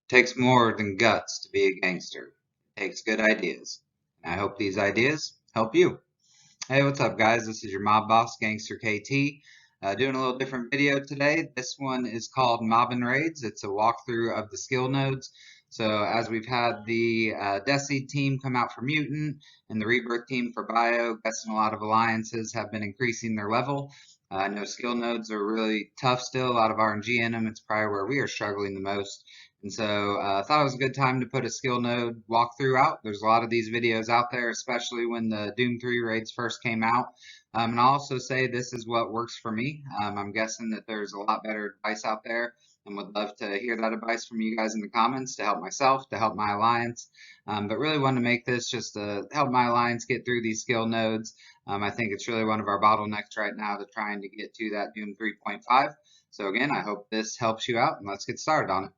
Takes more than guts to be a gangster. It takes good ideas. And I hope these ideas help you. Hey, what's up, guys? This is your mob boss, GangsterKT. Doing a little different video today. This one is called Mobbin Raids. It's a walkthrough of the skill nodes. So as we've had the Death Seed team come out for Mutant and the Rebirth team for Bio, guessing a lot of alliances have been increasing their level. I know skill nodes are really tough still, a lot of RNG in them. It's probably where we are struggling the most. And so I thought it was a good time to put a skill node walkthrough out. There's a lot of these videos out there, especially when the Doom 3 raids first came out. And I'll also say this is what works for me. I'm guessing that there's a lot better advice out there and would love to hear that advice from you guys in the comments to help myself, to help my alliance. But really want to make this just to help my alliance get through these skill nodes. I think it's really one of our bottlenecks right now to trying to get to that Doom 3.5. So again, I hope this helps you out, and let's get started on it.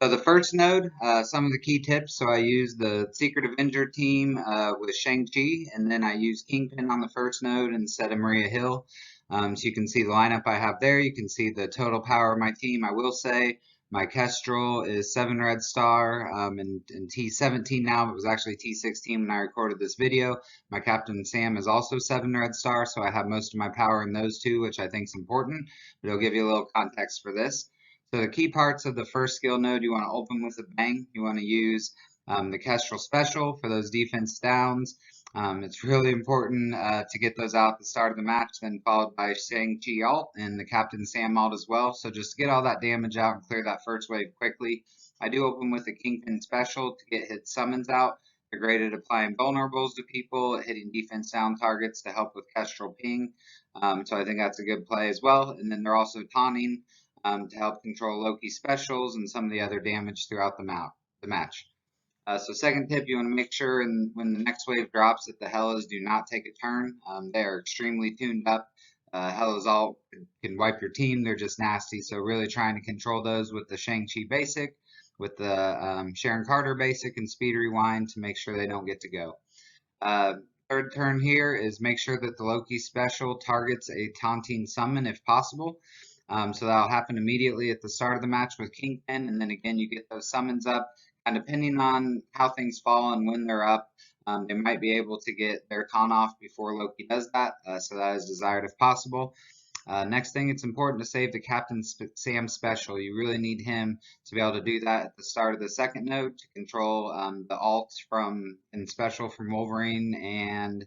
So the first node, some of the key tips. So I use the Secret Avenger team with Shang-Chi, and then I use Kingpin on the first node instead of Maria Hill. So you can see the lineup I have there. You can see the total power of my team. I will say my Kestrel is 7 red star and T17 now. It was actually T16 when I recorded this video. My Captain Sam is also 7 red star, so I have most of my power in those two, which I think is important. But it'll give you a little context for this. So the key parts of the first skill node, you want to open with a bang. You want to use the Kestrel Special for those defense downs. It's really important to get those out at the start of the match, then followed by Shang-Chi alt and the Captain Sam alt as well. So just get all that damage out and clear that first wave quickly. I do open with the Kingpin Special to get hit summons out. They're great at applying vulnerables to people, hitting defense down targets to help with Kestrel ping. So I think that's a good play as well. And then they're also taunting to help control Loki specials and some of the other damage throughout the match. So second tip, you want to make sure when the next wave drops that the Hellas do not take a turn. They are extremely tuned up. Hellas all can wipe your team. They're just nasty. So really trying to control those with the Shang-Chi basic, with the Sharon Carter basic and Speed Rewind to make sure they don't get to go. Third turn here is make sure that the Loki special targets a taunting summon if possible. So that'll happen immediately at the start of the match with Kingpin, and then again you get those summons up. And depending on how things fall and when they're up, they might be able to get their taunt off before Loki does that, so that is desired if possible. Next thing, it's important to save the Captain Sam special. You really need him to be able to do that at the start of the second node to control the alt and special from Wolverine and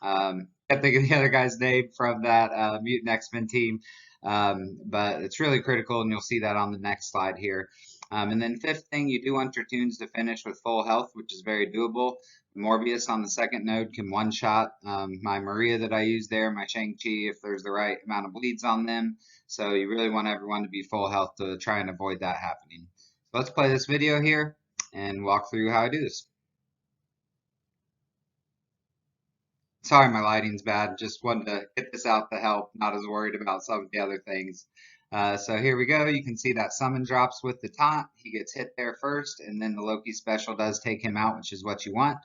can't think of the other guy's name from that Mutant X-Men team. But it's really critical, and you'll see that on the next slide here. And then fifth thing, you do want your tunes to finish with full health, which is very doable. Morbius on the second node can one-shot my Maria that I use there, my Shang-Chi, if there's the right amount of bleeds on them. So you really want everyone to be full health to try and avoid that happening. So let's play this video here and walk through how I do this. Sorry, my lighting's bad. Just wanted to get this out to help, not as worried about some of the other things. So here we go. You can see that summon drops with the taunt. He gets hit there first, and then the Loki special does take him out, which is what you want.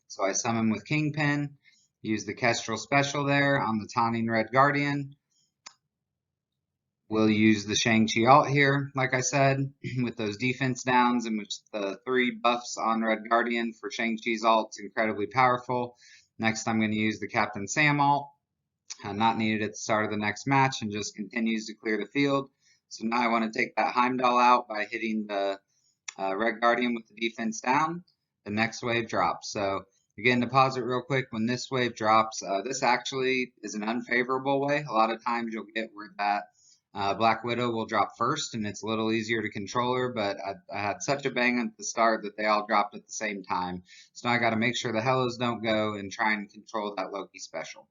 So I summon with Kingpin, use the Kestrel special there on the taunting Red Guardian. We'll use the Shang-Chi alt here, like I said, with those defense downs, and with the 3 buffs on Red Guardian for Shang-Chi's alt, it's incredibly powerful. Next, I'm going to use the Captain Sam alt, not needed at the start of the next match, and just continues to clear the field. So now I want to take that Heimdall out by hitting the Red Guardian with the defense down. The next wave drops. So again, to pause it real quick, when this wave drops, this actually is an unfavorable way. A lot of times you'll get where that Black Widow will drop first, and it's a little easier to control her, but I had such a bang at the start that they all dropped at the same time. So now I got to make sure the Hellas don't go and try and control that Loki special.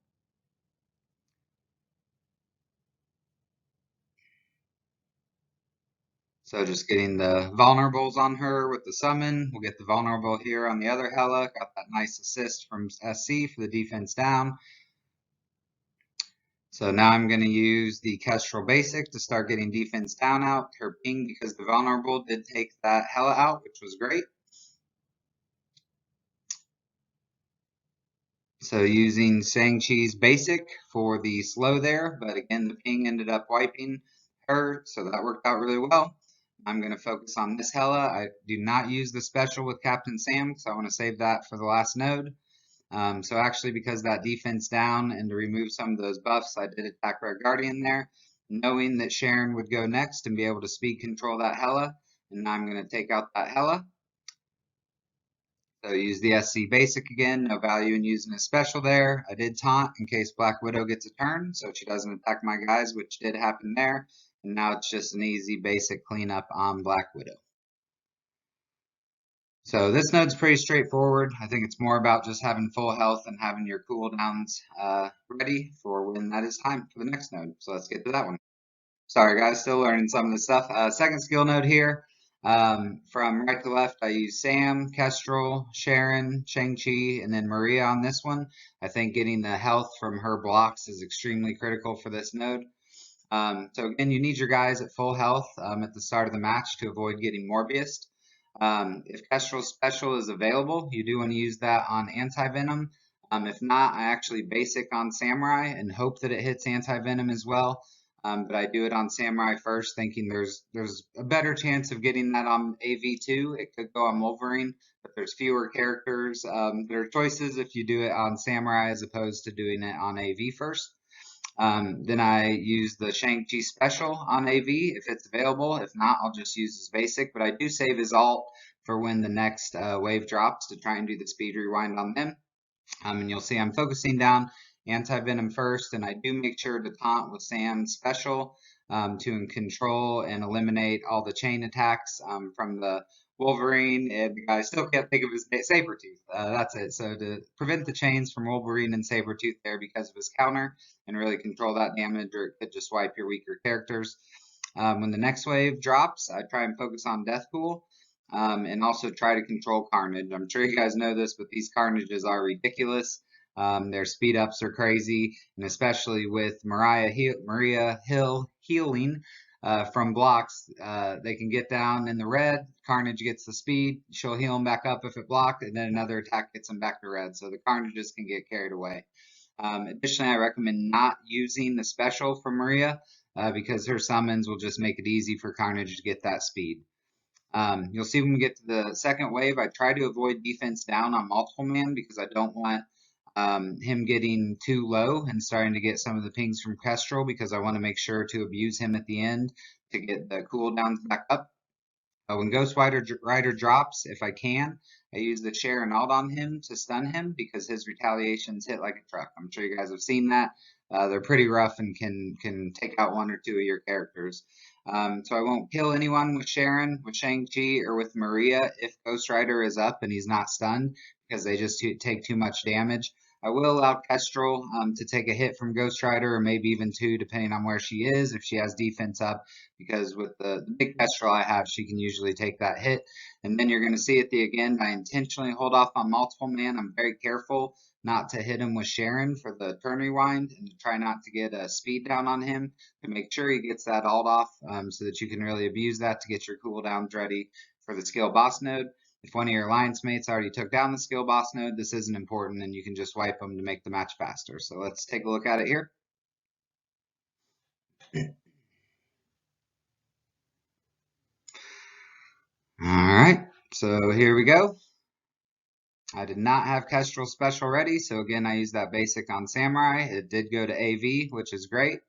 So just getting the vulnerables on her with the summon. We'll get the vulnerable here on the other Hela. Got that nice assist from SC for the defense down. So now I'm going to use the Kestrel basic to start getting defense down out. Her ping, because the vulnerable did take that Hela out, which was great. So using Shang-Chi's basic for the slow there, but again, the ping ended up wiping her, so that worked out really well. I'm going to focus on this Hela. I do not use the special with Captain Sam because I want to save that for the last node. So actually, because that defense down and to remove some of those buffs, I did attack Red Guardian there, knowing that Sharon would go next and be able to speed control that Hela. And now I'm going to take out that Hela. So use the SC basic again, no value in using a special there. I did taunt in case Black Widow gets a turn, so she doesn't attack my guys, which did happen there. And now it's just an easy basic cleanup on Black Widow. So this node's pretty straightforward. I think it's more about just having full health and having your cooldowns ready for when that is time for the next node. So let's get to that one. Sorry guys, still learning some of this stuff. Second skill node here. From right to left, I use Sam, Kestrel, Sharon, Shang-Chi, and then Maria on this one. I think getting the health from her blocks is extremely critical for this node. So again, you need your guys at full health at the start of the match to avoid getting Morbiused. If Kestrel's special is available, you do want to use that on Anti-Venom. If not, I actually basic on Samurai and hope that it hits Anti-Venom as well. But I do it on Samurai first, thinking there's a better chance of getting that on AV2. It could go on Wolverine, but there's fewer characters. There are choices if you do it on Samurai as opposed to doing it on AV first. Then I use the Shang-Chi special on AV if it's available. If not, I'll just use his basic, but I do save his alt for when the next wave drops to try and do the speed rewind on them. And you'll see I'm focusing down Anti-Venom first, and I do make sure to taunt with Sam's special to control and eliminate all the chain attacks from the Wolverine, and I still can't think of his name, Sabretooth. That's it. So to prevent the chains from Wolverine and Sabretooth there because of his counter and really control that damage, or it could just wipe your weaker characters. When the next wave drops, I try and focus on Deathpool. And also try to control Carnage. I'm sure you guys know this, but these Carnages are ridiculous. Their speed ups are crazy, and especially with Maria Hill healing from blocks, they can get down in the red. Carnage gets the speed. She'll heal him back up if it blocked, and then another attack gets him back to red. So the Carnages can get carried away. Additionally, I recommend not using the special for Maria because her summons will just make it easy for Carnage to get that speed. You'll see when we get to the second wave, I try to avoid defense down on multiple man because I don't want him getting too low and starting to get some of the pings from Kestrel because I want to make sure to abuse him at the end to get the cooldowns back up. When Ghost Rider drops, if I can, I use the share and alt on him to stun him because his retaliations hit like a truck. I'm sure you guys have seen that. They're pretty rough and can take out one or two of your characters. So I won't kill anyone with Sharon, with Shang-Chi, or with Maria if Ghost Rider is up and he's not stunned because they just take too much damage. I will allow Kestrel to take a hit from Ghost Rider, or maybe even two, depending on where she is, if she has defense up, because with the big Kestrel I have, she can usually take that hit. And then you're going to see at the again, I intentionally hold off on multiple man. I'm very careful not to hit him with Sharon for the turn rewind and to try not to get a speed down on him to make sure he gets that alt off so that you can really abuse that to get your cooldowns ready for the skill boss node. If one of your alliance mates already took down the skill boss node, this isn't important and you can just wipe them to make the match faster. So let's take a look at it here. All right, so here we go. I did not have Kestrel special ready, so again, I used that basic on Samurai. It did go to AV, which is great.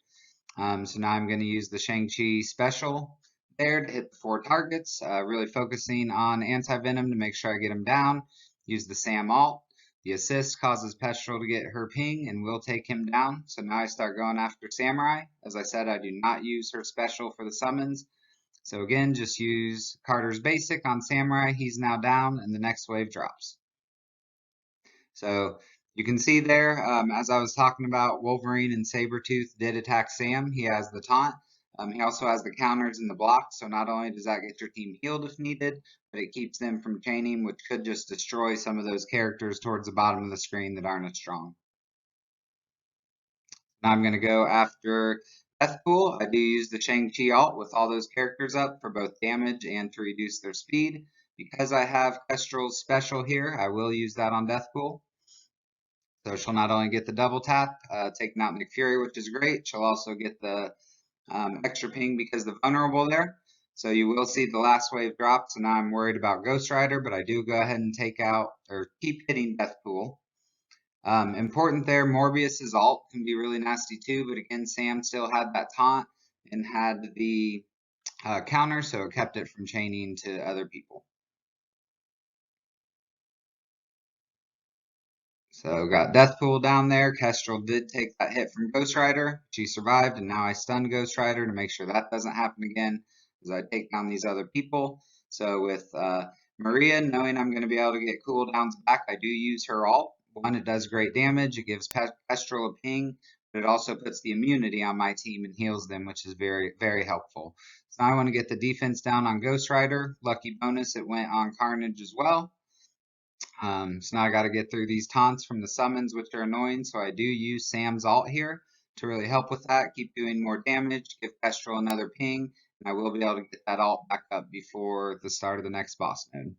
So now I'm going to use the Shang-Chi special there to hit the 4 targets, really focusing on Anti-Venom to make sure I get him down. Use the Sam alt. The assist causes Kestrel to get her ping and will take him down. So now I start going after Samurai. As I said, I do not use her special for the summons. So again, just use Carter's basic on Samurai. He's now down and the next wave drops. So you can see there, as I was talking about, Wolverine and Sabretooth did attack Sam. He has the taunt. He also has the counters and the blocks. So not only does that get your team healed if needed, but it keeps them from chaining, which could just destroy some of those characters towards the bottom of the screen that aren't as strong. Now I'm going to go after Deathpool. I do use the Shang-Chi alt with all those characters up for both damage and to reduce their speed. Because I have Kestrel's special here, I will use that on Deathpool. So she'll not only get the double tap, taking out Nick Fury, which is great, she'll also get the extra ping because the vulnerable there. So you will see the last wave drop, so now I'm worried about Ghost Rider, but I do go ahead and take out or keep hitting Deathpool. Important there, Morbius's ult can be really nasty too, but again, Sam still had that taunt and had the counter, so it kept it from chaining to other people. So got Deathpool down there. Kestrel did take that hit from Ghost Rider. She survived, and now I stun Ghost Rider to make sure that doesn't happen again as I take down these other people. So with Maria, knowing I'm going to be able to get cooldowns back, I do use her ult. One, it does great damage. It gives Kestrel a ping, but it also puts the immunity on my team and heals them, which is very, very helpful. So now I want to get the defense down on Ghost Rider. Lucky bonus, it went on Carnage as well. So now I got to get through these taunts from the summons, which are annoying. So I do use Sam's ult here to really help with that. Keep doing more damage, give Kestrel another ping, and I will be able to get that ult back up before the start of the next boss node.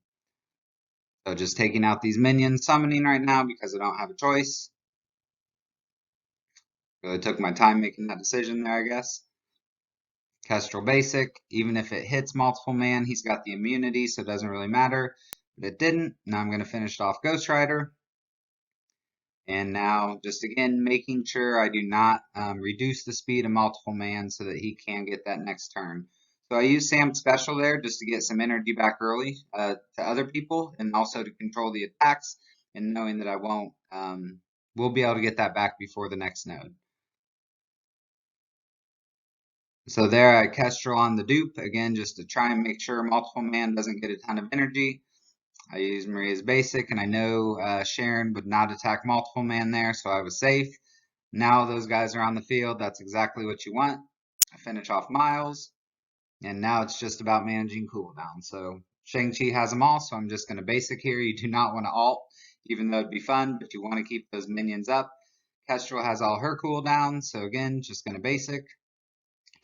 So just taking out these minions, summoning right now because I don't have a choice. Really took my time making that decision there, I guess. Kestrel basic, even if it hits multiple man, he's got the immunity, so it doesn't really matter. But it didn't. Now I'm going to finish off Ghost Rider. And now just again, making sure I do not reduce the speed of multiple man so that he can get that next turn. So I use Sam's special there just to get some energy back early to other people and also to control the attacks and knowing that I won't, we'll be able to get that back before the next node. So there I Kestrel on the dupe, again, just to try and make sure multiple man doesn't get a ton of energy. I used Maria's basic, and I know Sharon would not attack multiple man there, so I was safe. Now those guys are on the field. That's exactly what you want. I finish off Miles, and now it's just about managing cooldown. So Shang-Chi has them all, so I'm just going to basic here. You do not want to ult, even though it'd be fun, but you want to keep those minions up. Kestrel has all her cooldowns, so again, just going to basic.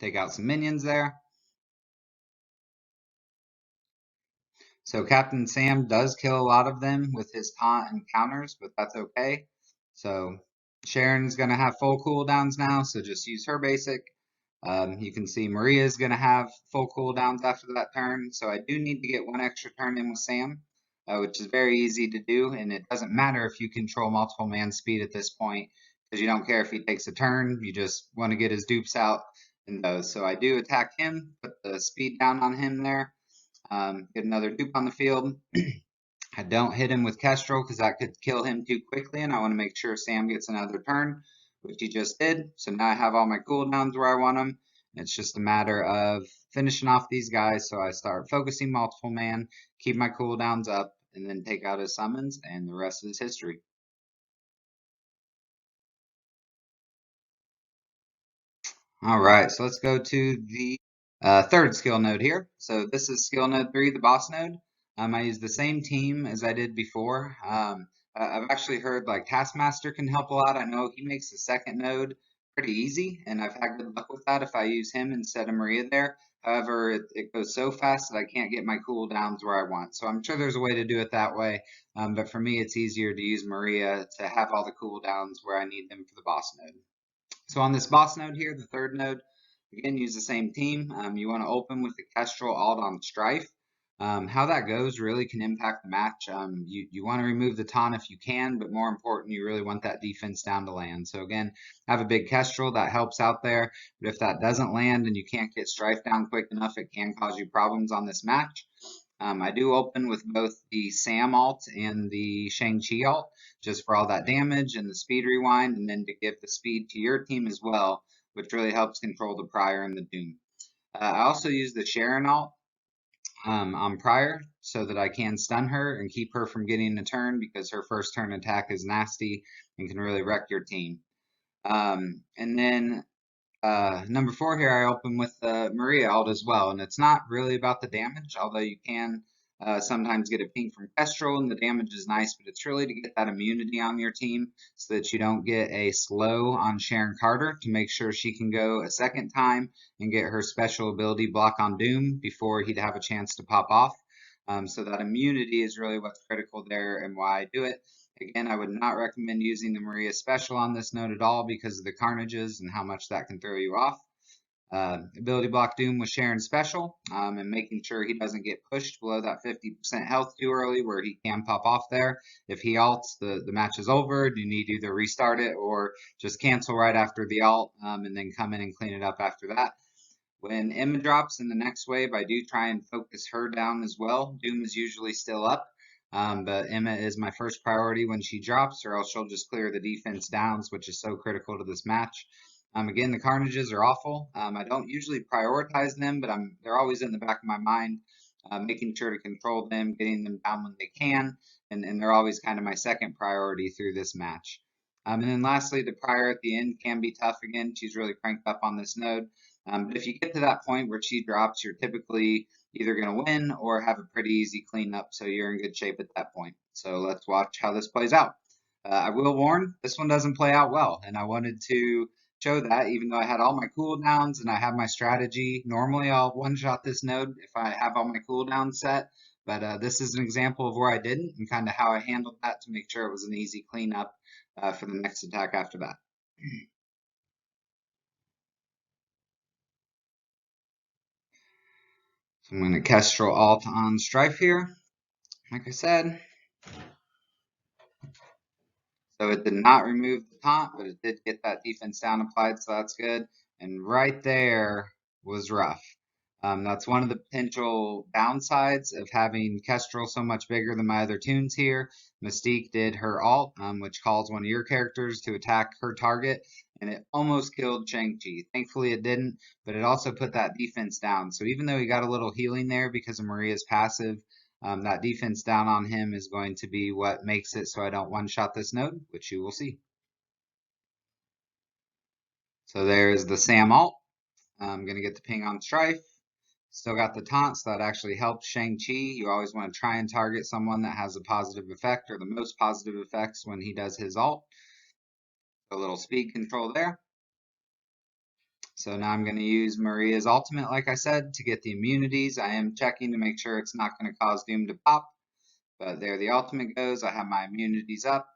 Take out some minions there. So Captain Sam does kill a lot of them with his taunt and counters, but that's okay. So Sharon's going to have full cooldowns now, so just use her basic. You can see Maria's going to have full cooldowns after that turn, so I do need to get one extra turn in with Sam, which is very easy to do, and it doesn't matter if you control multiple man speed at this point, because you don't care if he takes a turn, you just want to get his dupes out and those. So I do attack him, put the speed down on him there, get another dupe on the field. I don't hit him with Kestrel because that could kill him too quickly, and I want to make sure Sam gets another turn, which he just did. So now I have all my cooldowns where I want them. It's just a matter of finishing off these guys. So I start focusing multiple man, keep my cooldowns up, and then take out his summons, and the rest is history. All right, so let's go to the third skill node here. So this is skill node 3, the boss node. I use the same team as I did before. I've actually heard like Taskmaster can help a lot. I know he makes the second node pretty easy, and I've had good luck with that if I use him instead of Maria there. However, it goes so fast that I can't get my cooldowns where I want. So I'm sure there's a way to do it that way. But for me, it's easier to use Maria to have all the cooldowns where I need them for the boss node. So on this boss node here, the third node, again, use the same team. You want to open with the Kestrel alt on Strife. How that goes really can impact the match. You want to remove the taunt if you can, but more important, you really want that defense down to land. So again, have a big Kestrel that helps out there. But if that doesn't land and you can't get Strife down quick enough, it can cause you problems on this match. I do open with both the Sam alt and the Shang-Chi alt, just for all that damage and the speed rewind, and then to give the speed to your team as well, which really helps control the Prior and the Doom. I also use the Sharon alt on Prior so that I can stun her and keep her from getting a turn because her first turn attack is nasty and can really wreck your team. And then number 4 here, I open with Maria ult as well, and it's not really about the damage, although you can sometimes get a ping from Kestrel, and the damage is nice, but it's really to get that immunity on your team so that you don't get a slow on Sharon Carter to make sure she can go a second time and get her special ability block on Doom before he'd have a chance to pop off. So that immunity is really what's critical there and why I do it. Again, I would not recommend using the Maria special on this node at all because of the carnages and how much that can throw you off. Ability block Doom with Sharon Special, and making sure he doesn't get pushed below that 50% health too early where he can pop off there. If he ults, the match is over. You need to either restart it or just cancel right after the ult, and then come in and clean it up after that. When Emma drops in the next wave, I do try and focus her down as well. Doom is usually still up, but Emma is my first priority when she drops, or else she'll just clear the defense downs, which is so critical to this match. Again, the Carnages are awful. I don't usually prioritize them, but they're always in the back of my mind, making sure to control them, getting them down when they can, and they're always kind of my second priority through this match. And then lastly, the prior at the end can be tough again. She's really cranked up on this node. But if you get to that point where she drops, you're typically either going to win or have a pretty easy cleanup, so you're in good shape at that point. So let's watch how this plays out. I will warn, this one doesn't play out well, and I wanted to show that even though I had all my cooldowns and I have my strategy. Normally I'll one-shot this node if I have all my cooldowns set, but this is an example of where I didn't and kind of how I handled that to make sure it was an easy cleanup for the next attack after that. So I'm going to Kestrel alt on Strife here, like I said. So it did not remove the taunt, but it did get that defense down applied, so that's good. And right there was rough. That's one of the potential downsides of having Kestrel so much bigger than my other tunes here. Mystique did her alt, which calls one of your characters to attack her target, and it almost killed Shang-Chi. Thankfully it didn't, but it also put that defense down. So even though he got a little healing there because of Maria's passive, that defense down on him is going to be what makes it so I don't one-shot this node, which you will see. So there's the Sam alt. I'm going to get the ping on Strife. Still got the taunt, so that actually helps Shang-Chi. You always want to try and target someone that has a positive effect or the most positive effects when he does his alt. A little speed control there. So now I'm going to use Maria's ultimate, like I said, to get the immunities. I am checking to make sure it's not going to cause Doom to pop. But there the ultimate goes. I have my immunities up.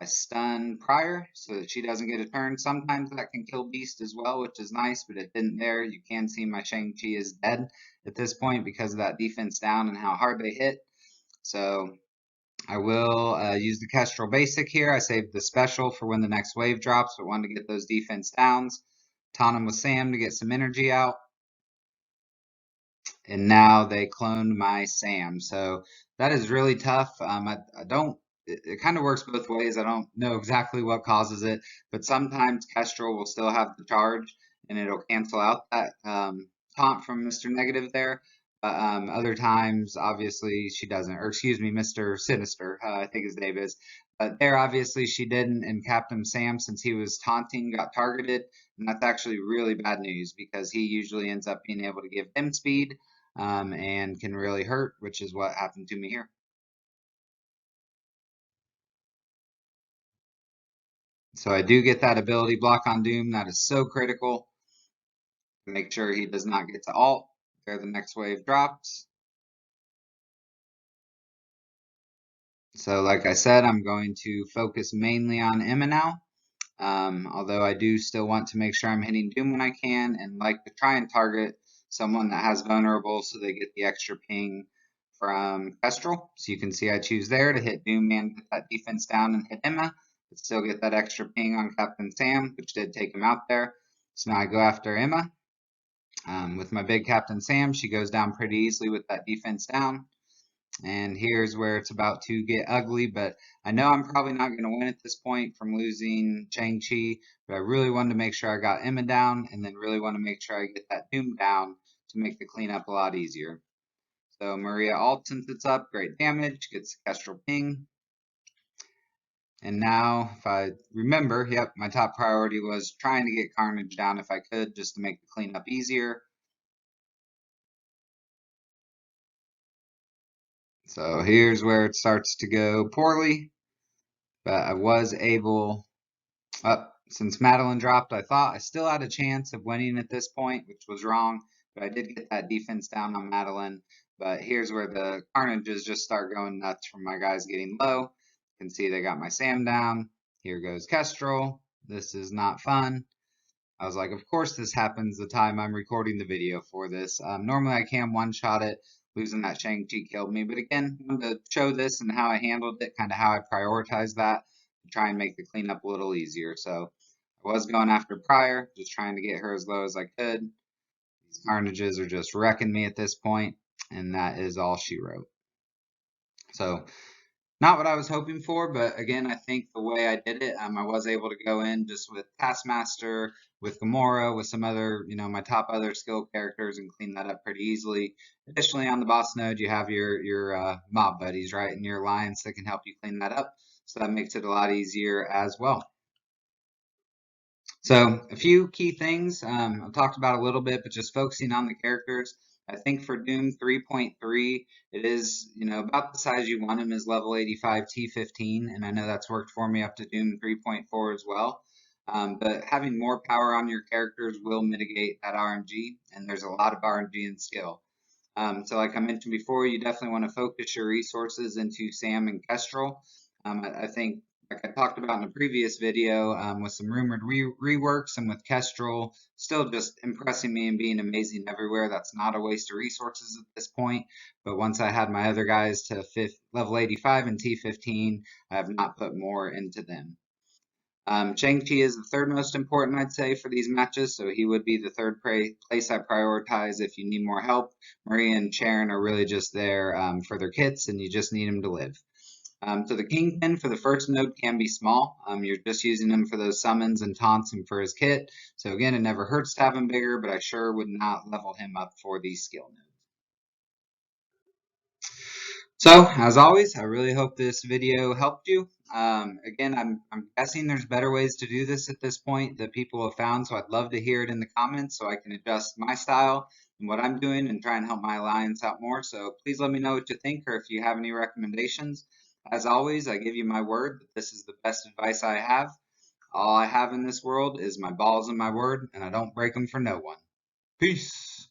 I stun prior so that she doesn't get a turn. Sometimes that can kill Beast as well, which is nice, but it didn't there. You can see my Shang-Chi is dead at this point because of that defense down and how hard they hit. So I will use the Kestrel basic here. I saved the special for when the next wave drops, but wanted to get those defense downs. Taunt him with Sam to get some energy out. And now they cloned my Sam. So that is really tough. I don't, it kind of works both ways. I don't know exactly what causes it, but sometimes Kestrel will still have the charge and it'll cancel out that taunt from Mr. Negative there. But other times, obviously, she doesn't. Or excuse me, Mr. Sinister, I think his name is. But there, obviously, she didn't. And Captain Sam, since he was taunting, got targeted. And that's actually really bad news because he usually ends up being able to give them speed and can really hurt, which is what happened to me here. So I do get that ability block on Doom. That is so critical. Make sure he does not get to alt. There the next wave drops. So like I said, I'm going to focus mainly on Emma now. Although I do still want to make sure I'm hitting Doom when I can and like to try and target someone that has vulnerable so they get the extra ping from Kestrel. So you can see I choose there to hit Doom and get that defense down and hit Emma, but still get that extra ping on Captain Sam, which did take him out there. So now I go after Emma. With my big Captain Sam, she goes down pretty easily with that defense down. And here's where it's about to get ugly, but I know I'm probably not going to win at this point from losing Shang-Chi, but I really wanted to make sure I got Emma down and then really want to make sure I get that Doom down to make the cleanup a lot easier. So Maria ult, since it's up, great damage, gets Kestrel ping. And now, if I remember, yep, my top priority was trying to get Carnage down if I could, just to make the cleanup easier. So here's where it starts to go poorly, but I was able, since Madeline dropped, I thought I still had a chance of winning at this point, which was wrong, but I did get that defense down on Madeline. But here's where the Carnages just start going nuts from my guys getting low. You can see they got my Sam down. Here goes Kestrel. This is not fun. I was like, of course this happens the time I'm recording the video for this. Normally I can one-shot it, losing that Shang-Chi killed me. But again, I wanted to show this and how I handled it, kind of how I prioritized that, to try and make the cleanup a little easier. So I was going after Pryor, just trying to get her as low as I could. These carnages are just wrecking me at this point, and that is all she wrote. So not what I was hoping for, but again, I think the way I did it, I was able to go in just with Taskmaster, with Gamora, with some other, my top other skill characters and clean that up pretty easily. Additionally, on the boss node, you have your mob buddies, right, and your alliance that can help you clean that up. So that makes it a lot easier as well. So a few key things I've talked about a little bit, but just focusing on the characters. I think for Doom 3.3, it is, about the size you want him is level 85 T15, and I know that's worked for me up to Doom 3.4 as well. But having more power on your characters will mitigate that RNG, and there's a lot of RNG in skill. So like I mentioned before, you definitely want to focus your resources into Sam and Kestrel. I think, like I talked about in a previous video, with some rumored reworks and with Kestrel still just impressing me and being amazing everywhere. That's not a waste of resources at this point. But once I had my other guys to level 85 and T15, I have not put more into them. Shang-Chi is the third most important, I'd say, for these matches, so he would be the third place I prioritize if you need more help. Maria and Sharon are really just there for their kits, and you just need them to live. So the Kingpin for the first node can be small. You're just using him for those summons and taunts and for his kit. So again, it never hurts to have him bigger, but I sure would not level him up for these skill nodes. So, as always, I really hope this video helped you. Again, I'm guessing there's better ways to do this at this point that people have found, so I'd love to hear it in the comments so I can adjust my style and what I'm doing and try and help my alliance out more. So please let me know what you think or if you have any recommendations. As always, I give you my word that this is the best advice I have. All I have in this world is my balls and my word, and I don't break them for no one. Peace.